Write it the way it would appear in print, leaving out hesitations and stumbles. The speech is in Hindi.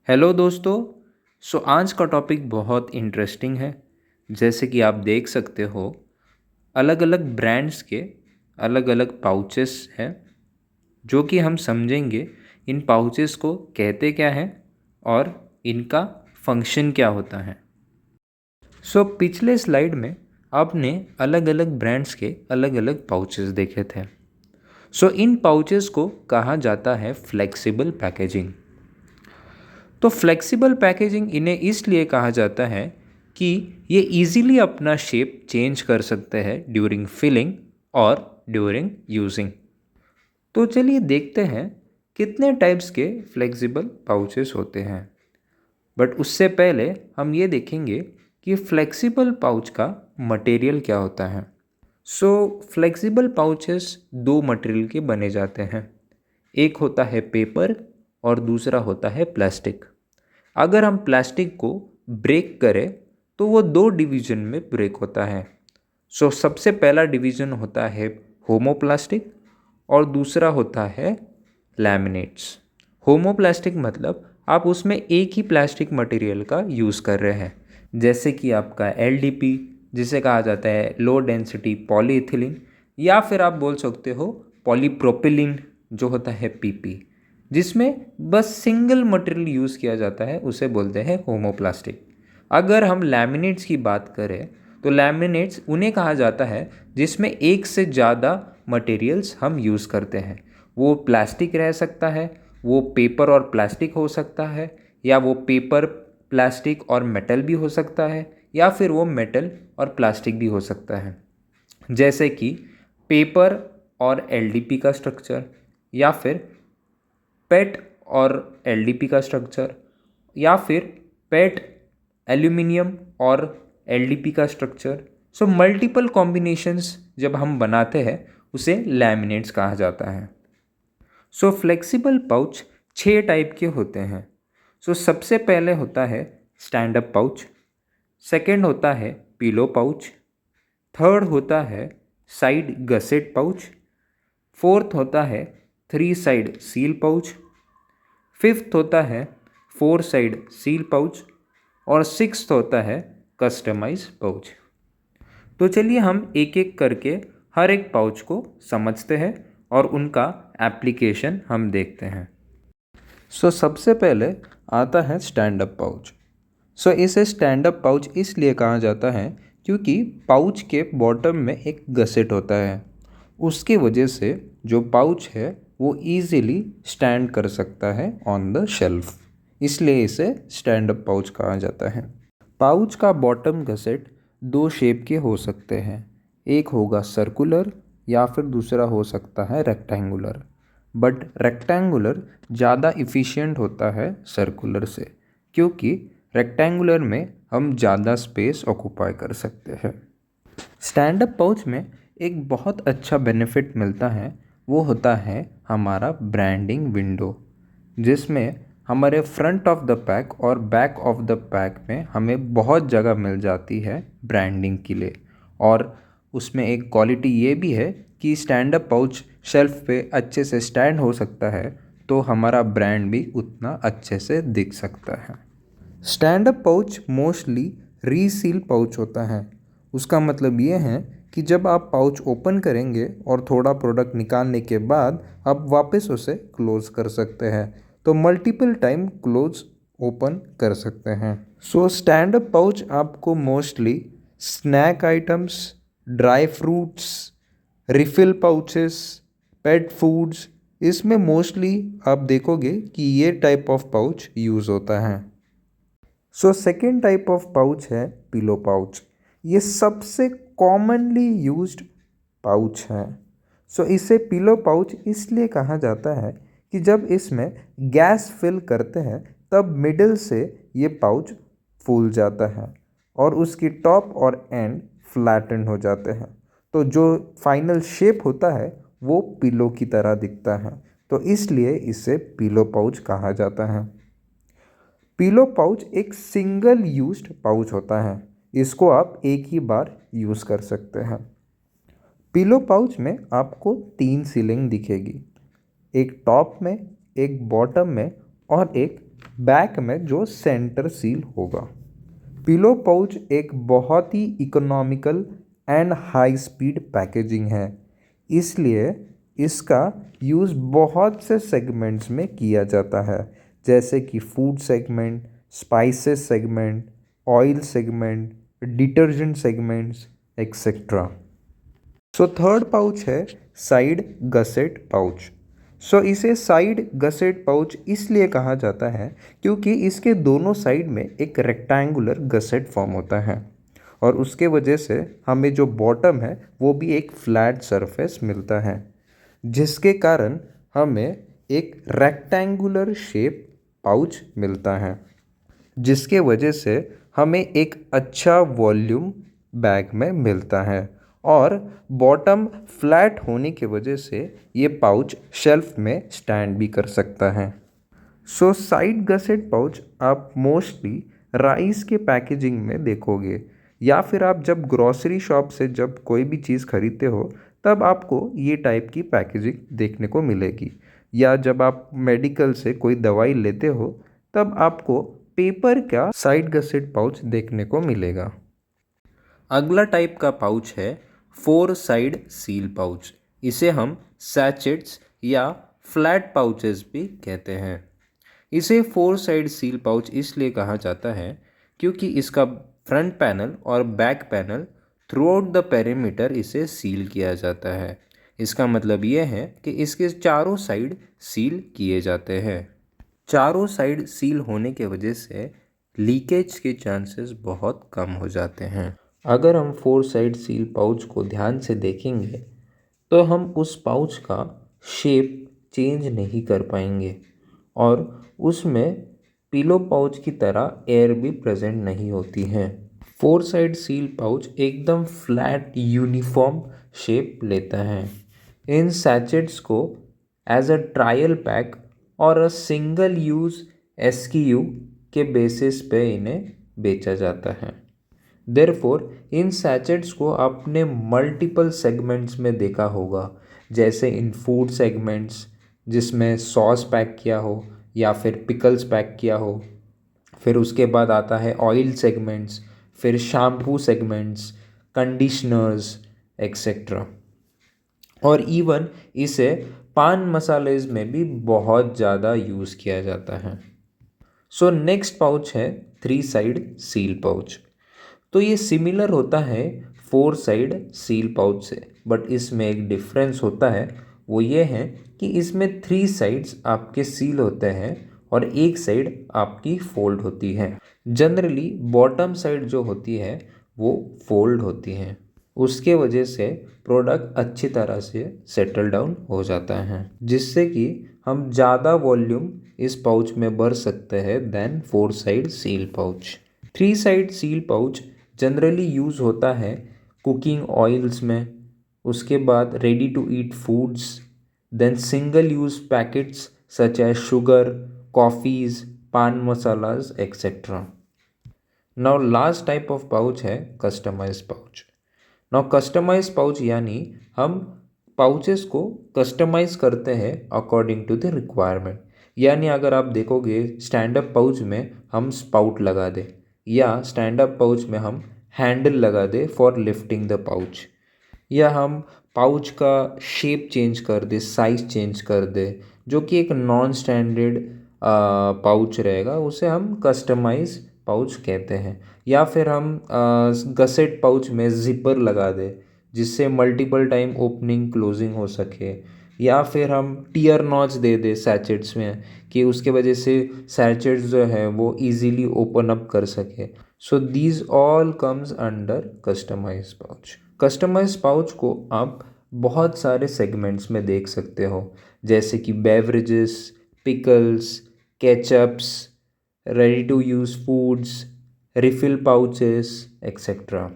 हेलो दोस्तों। आज का टॉपिक बहुत इंटरेस्टिंग है। जैसे कि आप देख सकते हो, अलग अलग ब्रांड्स के अलग अलग पाउचेस हैं जो कि हम समझेंगे इन पाउचेस को कहते क्या हैं और इनका फंक्शन क्या होता है। पिछले स्लाइड में आपने अलग अलग ब्रांड्स के अलग अलग पाउचेस देखे थे। इन पाउचेस को कहा जाता है फ्लेक्सिबल पैकेजिंग। तो फ्लेक्सिबल पैकेजिंग इन्हें इसलिए कहा जाता है कि ये इजीली अपना शेप चेंज कर सकते हैं ड्यूरिंग फिलिंग और ड्यूरिंग यूजिंग। तो चलिए देखते हैं कितने टाइप्स के फ्लेक्सिबल पाउचेस होते हैं। बट उससे पहले हम ये देखेंगे कि फ्लेक्सिबल पाउच का मटेरियल क्या होता है। फ्लेक्सिबल पाउचेस दो मटेरियल के बने जाते हैं। एक होता है पेपर और दूसरा होता है प्लास्टिक। अगर हम प्लास्टिक को ब्रेक करें तो वो दो डिवीजन में ब्रेक होता है। सबसे पहला डिवीजन होता है होमोप्लास्टिक और दूसरा होता है लैमिनेट्स। होमोप्लास्टिक मतलब आप उसमें एक ही प्लास्टिक मटेरियल का यूज़ कर रहे हैं, जैसे कि आपका एलडीपी जिसे कहा जाता है लो डेंसिटी पॉलीइथिलीन, या फिर आप बोल सकते हो पॉलीप्रोपिलीन जो होता है पीपी, जिसमें बस सिंगल मटेरियल यूज़ किया जाता है, उसे बोलते हैं होमोप्लास्टिक। अगर हम लैमिनेट्स की बात करें तो लैमिनेट्स उन्हें कहा जाता है जिसमें एक से ज़्यादा मटेरियल्स हम यूज़ करते हैं। वो प्लास्टिक रह सकता है, वो पेपर और प्लास्टिक हो सकता है, या वो पेपर प्लास्टिक और मेटल भी हो सकता है, या फिर वो मेटल और प्लास्टिक भी हो सकता है। जैसे कि पेपर और एलडीपी का स्ट्रक्चर, या फिर पेट और एलडीपी का स्ट्रक्चर, या फिर पेट एल्यूमिनियम और एलडीपी का स्ट्रक्चर। मल्टीपल कॉम्बिनेशंस जब हम बनाते हैं उसे लैमिनेट्स कहा जाता है। फ्लेक्सिबल पाउच 6 टाइप के होते हैं। सबसे पहले होता है स्टैंड अप पाउच, सेकेंड होता है पिलो पाउच, थर्ड होता है साइड गसेट पाउच, फोर्थ होता है 3 साइड सील पाउच, फिफ्थ होता है 4 साइड सील पाउच, और सिक्स्थ होता है कस्टमाइज पाउच। तो चलिए हम एक एक करके हर एक पाउच को समझते हैं और उनका एप्लीकेशन हम देखते हैं। सबसे पहले आता है स्टैंड अप पाउच। इसे स्टैंड अप पाउच इसलिए कहा जाता है क्योंकि पाउच के बॉटम में एक गसेट होता है। उसकी वजह से जो पाउच है वो इजीली स्टैंड कर सकता है ऑन द शेल्फ, इसलिए इसे स्टैंड अप पाउच कहा जाता है। पाउच का बॉटम गसेट दो शेप के हो सकते हैं, एक होगा सर्कुलर या फिर दूसरा हो सकता है रेक्टेंगुलर। बट रेक्टेंगुलर ज़्यादा इफ़िशियंट होता है सर्कुलर से, क्योंकि रेक्टेंगुलर में हम ज़्यादा स्पेस ऑक्यूपाई कर सकते हैं। स्टैंड अप पाउच में एक बहुत अच्छा बेनिफिट मिलता है, वो होता है हमारा ब्रांडिंग विंडो, जिसमें हमारे फ्रंट ऑफ द पैक और बैक ऑफ द पैक में हमें बहुत जगह मिल जाती है ब्रांडिंग के लिए। और उसमें एक क्वालिटी ये भी है कि स्टैंड अप पाउच शेल्फ पे अच्छे से स्टैंड हो सकता है, तो हमारा ब्रांड भी उतना अच्छे से दिख सकता है। Stand up pouch mostly reseal pouch होता है। उसका मतलब ये है कि जब आप पाउच ओपन करेंगे और थोड़ा प्रोडक्ट निकालने के बाद आप वापस उसे क्लोज़ कर सकते हैं, तो मल्टीपल टाइम क्लोज ओपन कर सकते हैं। स्टैंड अप पाउच आपको mostly snack items, dry fruits, refill pouches, pet foods, इसमें मोस्टली आप देखोगे कि ये टाइप ऑफ पाउच यूज़ होता है। सेकेंड टाइप ऑफ पाउच है पिलो पाउच। ये सबसे कॉमनली यूज्ड पाउच है। इसे पिलो पाउच इसलिए कहा जाता है कि जब इसमें गैस फिल करते हैं तब मिडिल से ये पाउच फूल जाता है और उसकी टॉप और एंड फ्लैटन हो जाते हैं, तो जो फाइनल शेप होता है वो पिलो की तरह दिखता है, तो इसलिए इसे पिलो पाउच कहा जाता है। पिलो पाउच एक सिंगल यूज्ड पाउच होता है, इसको आप एक ही बार यूज़ कर सकते हैं। पिलो पाउच में आपको 3 सीलिंग दिखेगी, एक टॉप में, एक बॉटम में और एक बैक में जो सेंटर सील होगा। पिलो पाउच एक बहुत ही economical and high speed packaging है, इसलिए इसका यूज़ बहुत से सेगमेंट्स में किया जाता है, जैसे कि food segment, spices segment, oil segment, detergent segments etcetera. So third pouch है साइड गसेट पाउच। सो इसे साइड गसेट पाउच इसलिए कहा जाता है क्योंकि इसके दोनों साइड में एक रेक्टेंगुलर गसेट फॉर्म होता है और उसके वजह से हमें जो बॉटम है वो भी एक फ्लैट सरफेस मिलता है, जिसके कारण हमें एक रेक्टेंगुलर शेप पाउच मिलता है, जिसके वजह से हमें एक अच्छा वॉल्यूम बैग में मिलता है और बॉटम फ्लैट होने की वजह से ये पाउच शेल्फ में स्टैंड भी कर सकता है। सो साइड गसेट पाउच आप मोस्टली राइस के पैकेजिंग में देखोगे, या फिर आप जब ग्रॉसरी शॉप से जब कोई भी चीज़ खरीदते हो तब आपको ये टाइप की पैकेजिंग देखने को मिलेगी, या जब आप मेडिकल से कोई दवाई लेते हो तब आपको पेपर का साइड गसेट पाउच देखने को मिलेगा। अगला टाइप का पाउच है फोर साइड सील पाउच। इसे हम सैचेट्स या फ्लैट पाउचेस भी कहते हैं। इसे फोर साइड सील पाउच इसलिए कहा जाता है क्योंकि इसका फ्रंट पैनल और back panel through out the perimeter इसे सील किया जाता है। इसका मतलब ये है कि इसके चारों साइड सील किए जाते हैं। चारों साइड सील होने के वजह से लीकेज के चांसेस बहुत कम हो जाते हैं। अगर हम फोर साइड सील पाउच को ध्यान से देखेंगे तो हम उस पाउच का शेप चेंज नहीं कर पाएंगे और उसमें पिलो पाउच की तरह एयर भी प्रेजेंट नहीं होती है। फोर साइड सील पाउच एकदम फ्लैट यूनिफॉर्म शेप लेता है। इन सैचेट्स को एज अ ट्रायल पैक और अ सिंगल यूज़ एसक्यू के बेसिस पे इन्हें बेचा जाता है। देयरफॉर इन सैचेट्स को आपने मल्टीपल सेगमेंट्स में देखा होगा, जैसे इन फूड सेगमेंट्स जिसमें सॉस पैक किया हो या फिर पिकल्स पैक किया हो। फिर उसके बाद आता है ऑयल सेगमेंट्स, फिर शैम्पू सेगमेंट्स, कंडीशनर्स एक्सेट्रा। और इवन इसे पान मसालेज में भी बहुत ज़्यादा यूज़ किया जाता है। सो नेक्स्ट पाउच है थ्री साइड सील पाउच। तो ये सिमिलर होता है फोर साइड सील पाउच से, बट इसमें एक डिफरेंस होता है। वो ये है कि इसमें थ्री साइड्स आपके सील होते हैं और एक साइड आपकी फोल्ड होती है। जनरली बॉटम साइड जो होती है वो फोल्ड होती है, उसके वजह से प्रोडक्ट अच्छी तरह से सेटल डाउन हो जाता है, जिससे कि हम ज़्यादा वॉल्यूम इस पाउच में भर सकते हैं then four side seal pouch. Three side seal pouch generally use होता है कुकिंग ऑयल्स में, उसके बाद ready to eat foods, then single use packets such as sugar, coffees, paan masalas etcetera. Now last type of pouch है customise pouch. Now customise pouch यानी हम पाउचेस को कस्टमाइज करते हैं अकॉर्डिंग टू द रिक्वायरमेंट। यानी अगर आप देखोगे स्टैंड अप पाउच में हम स्पाउट लगा दें या स्टैंड अप पाउच में हम हैंडल लगा दें फॉर लिफ्टिंग द पाउच, या हम पाउच का शेप चेंज कर दे, साइज चेंज कर दे, जो कि एक नॉन स्टैंडर्ड पाउच रहेगा, उसे हम कस्टमाइज पाउच कहते हैं। या फिर हम गसेट पाउच में जिपर लगा दे जिससे मल्टीपल टाइम ओपनिंग क्लोजिंग हो सके, या फिर हम टीयर नॉच दे दे सैचेट्स में कि उसके वजह से सैचेट्स जो है वो इजीली ओपन अप कर सके। So these all comes under customise pouch. Customise pouch को आप बहुत सारे सेगमेंट्स में देख सकते हो, जैसे कि beverages, pickles, ketchups, ready to use foods, refill pouches etcetera.